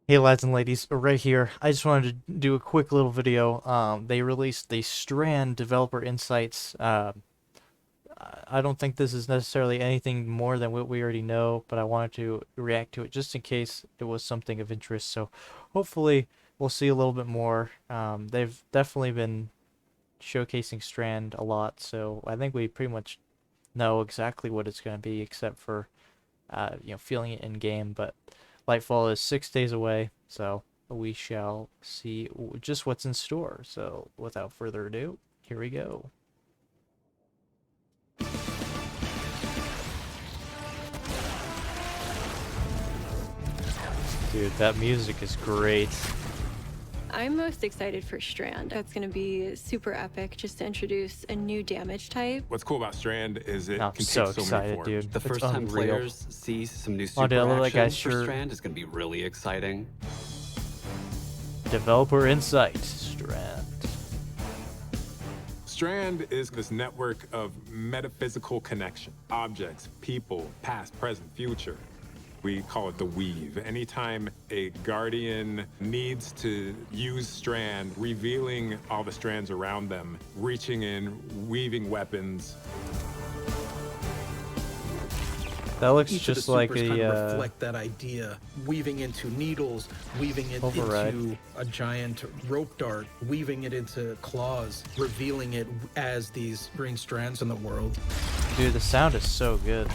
Hey lads and ladies, right here. I just wanted to do a quick little video. They released the Strand developer insights. I don't think this is necessarily anything more than what we already know, but I wanted to react to it just in case it was something of interest. So hopefully we'll see a little bit more. They've definitely been showcasing Strand a lot, so I think we pretty much know exactly what it's going to be, except for feeling it in game. But Lightfall is 6 days away, so we shall see just what's in store. So without further ado, here we go. Dude, that music is great. I'm most excited for Strand. That's going to be super epic, just to introduce a new damage type. What's cool about Strand is it I'm can so take so excited, many forms. dude. The It's first time unreal. players see some new Oh, super dude, I love that action guy's for shirt. Strand is going to be really exciting. Developer Insight, Strand. Strand is this network of metaphysical connection. Objects, people, past, present, future. We call it the weave. Anytime a guardian needs to use Strand, revealing all the strands around them, reaching in, weaving weapons. That looks Each just of the like supers kind of a reflect that idea, weaving into needles, weaving it Override. into a giant rope dart, weaving it into claws, revealing it as these green strands in the world. dude. The sound is so good.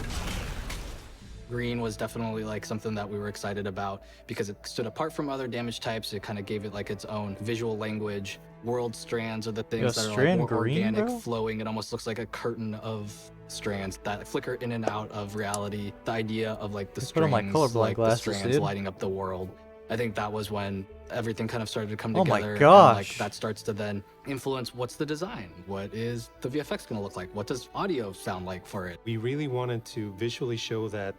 Green was definitely like something that we were excited about because it stood apart from other damage types. It kind of gave it like its own visual language. World strands are the things that are like Strand more green, organic, bro? flowing. It almost looks like a curtain of strands that flicker in and out of reality. The idea of like the I put on my strings, colorblind like the glasses, strands dude. lighting up the world. I think that was when everything kind of started to come Oh my together. And gosh. like that starts to then influence what's the design? What is the VFX going to look like? What does audio sound like for it? We really wanted to visually show that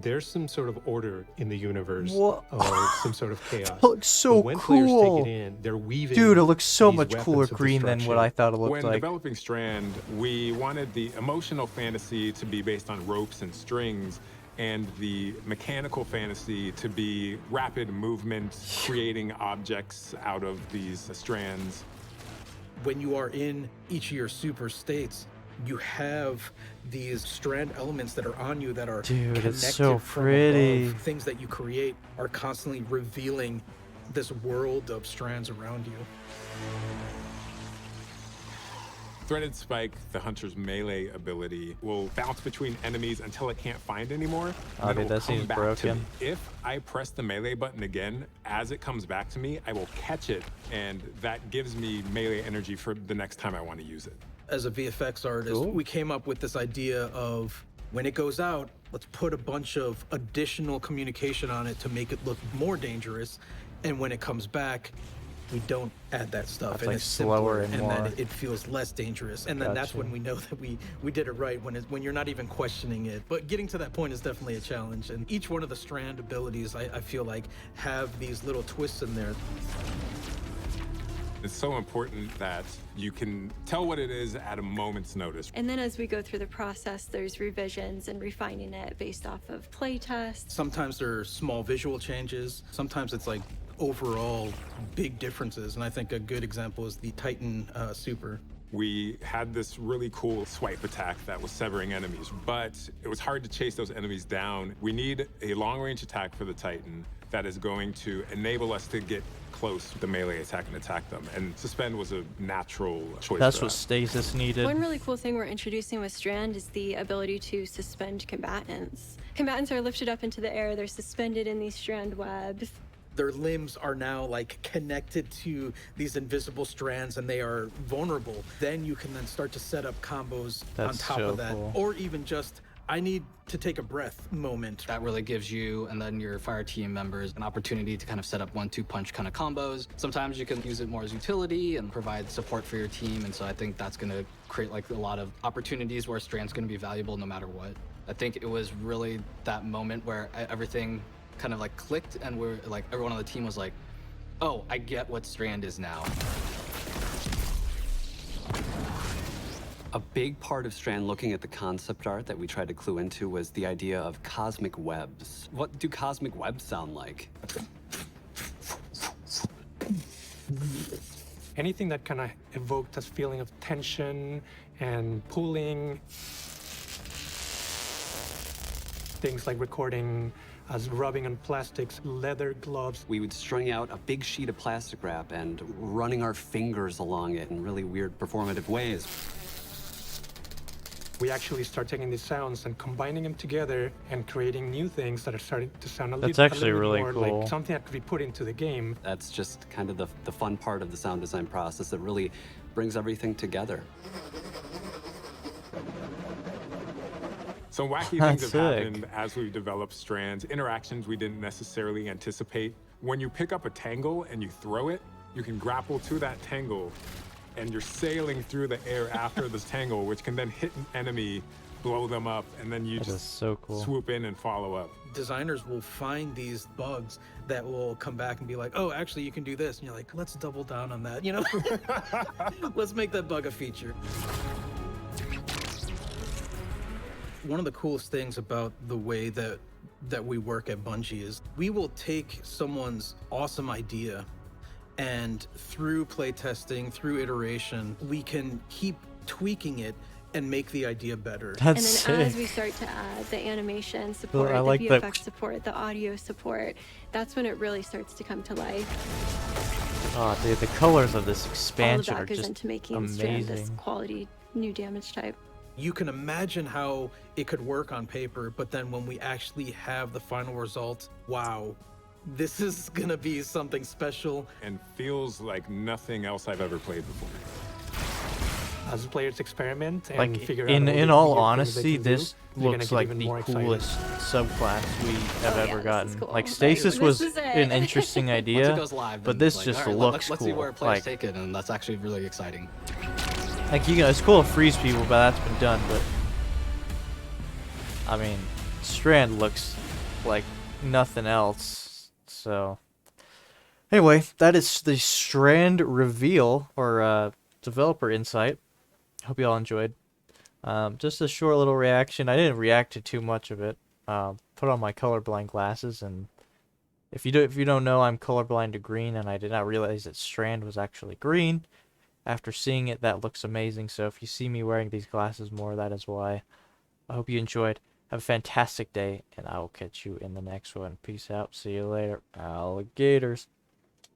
there's some sort of order in the universe, What? or some sort of chaos. That looks so But when players cool. take it in, they're weaving. Dude, it looks so these much weapons cooler of green than what destruction. I thought it looked When like. developing Strand, we wanted the emotional fantasy to be based on ropes and strings, and the mechanical fantasy to be rapid movement, creating objects out of these strands. When you are in each of your super states, you have these strand elements that are on you that are Dude, it's connected so from pretty. above. Things that you create are constantly revealing this world of strands around you. Threaded Spike, the hunter's melee ability, will bounce between enemies until it can't find anymore. Oh, and then dude, it will that seems come back to broken. me. If I press the melee button again, as it comes back to me, I will catch it, and that gives me melee energy for the next time I want to use it. As a VFX artist, Cool. we came up with this idea of when it goes out, let's put a bunch of additional communication on it to make it look more dangerous. And when it comes back, we don't add that stuff. That's and like it's slower simpler, and then more. it feels less dangerous. And then that's Gotcha. when we know that we did it right, when you're not even questioning it. But getting to that point is definitely a challenge. And each one of the strand abilities, I feel like, have these little twists in there. It's so important that you can tell what it is at a moment's notice. And then as we go through the process, there's revisions and refining it based off of play tests. Sometimes there are small visual changes. Sometimes it's like overall big differences. And I think a good example is the Titan Super. We had this really cool swipe attack that was severing enemies, but it was hard to chase those enemies down. We need a long-range attack for the Titan that is going to enable us to get close with the melee attack and attack them. And Suspend was a natural choice. That's for what that. stasis needed. One really cool thing we're introducing with Strand is the ability to suspend combatants. Combatants are lifted up into the air, they're suspended in these strand webs. Their limbs are now like connected to these invisible strands and they are vulnerable. Then you can then start to set up combos on That's top so of that. cool. Or even just, I need to take a breath moment. That really gives you and then your fire team members an opportunity to kind of set up 1-2 punch kind of combos. Sometimes you can use it more as utility and provide support for your team. And so I think that's going to create like a lot of opportunities where Strand's going to be valuable no matter what. I think it was really that moment where everything kind of like clicked and we're like, everyone on the team was like, oh, I get what Strand is now. A big part of Strand looking at the concept art that we tried to clue into was the idea of cosmic webs. What do cosmic webs sound like? Anything that kind of evoked this feeling of tension and pulling. Things like recording us rubbing on plastics, leather gloves. We would string out a big sheet of plastic wrap and running our fingers along it in really weird performative ways. We actually start taking these sounds and combining them together and creating new things that are starting to sound a That's little actually bit really more cool. like something that could be put into the game. That's just kind of the fun part of the sound design process that really brings everything together. Some wacky That's things have sick. happened as we've developed Strands, interactions we didn't necessarily anticipate. When you pick up a tangle and you throw it, you can grapple to that tangle, and you're sailing through the air after this tangle, which can then hit an enemy, blow them up, and then you That is just so cool. swoop in and follow up. Designers will find these bugs that will come back and be like, oh, actually, you can do this. And you're like, let's double down on that, you know? Let's make that bug a feature. One of the coolest things about the way that we work at Bungie is we will take someone's awesome idea, and through playtesting, through iteration, we can keep tweaking it and make the idea better. That's And then sick. as we start to add the animation support, I like the that- VFX support, the audio support, that's when it really starts to come to life. Oh, dude, the colors of this All of expansion that are goes just into making Strand this amazing. quality new damage type. You can imagine how it could work on paper, but then when we actually have the final result, wow, this is gonna be something special. And feels like nothing else I've ever played before. As players experiment and Like, figure out in all all the weird things they honesty, can do, this they're gonna looks get like even the more excited. coolest subclass we have Oh, yeah, ever this is gotten. cool. Like, Stasis This was is it. an interesting Once idea, it goes live, but then this it's just all right, looks let's cool. see where players Like, take it, and that's actually really exciting. like, you know, it's cool to freeze people, but that's been done. But I mean, Strand looks like nothing else. So anyway, that is the Strand reveal or developer insight. Hope you all enjoyed. Just a short little reaction. I didn't react to too much of it. Put on my colorblind glasses, and if you don't know, I'm colorblind to green, and I did not realize that Strand was actually green. After seeing it, that looks amazing. So if you see me wearing these glasses more, that is why. I hope you enjoyed. Have a fantastic day, and I will catch you in the next one. Peace out. See you later, alligators.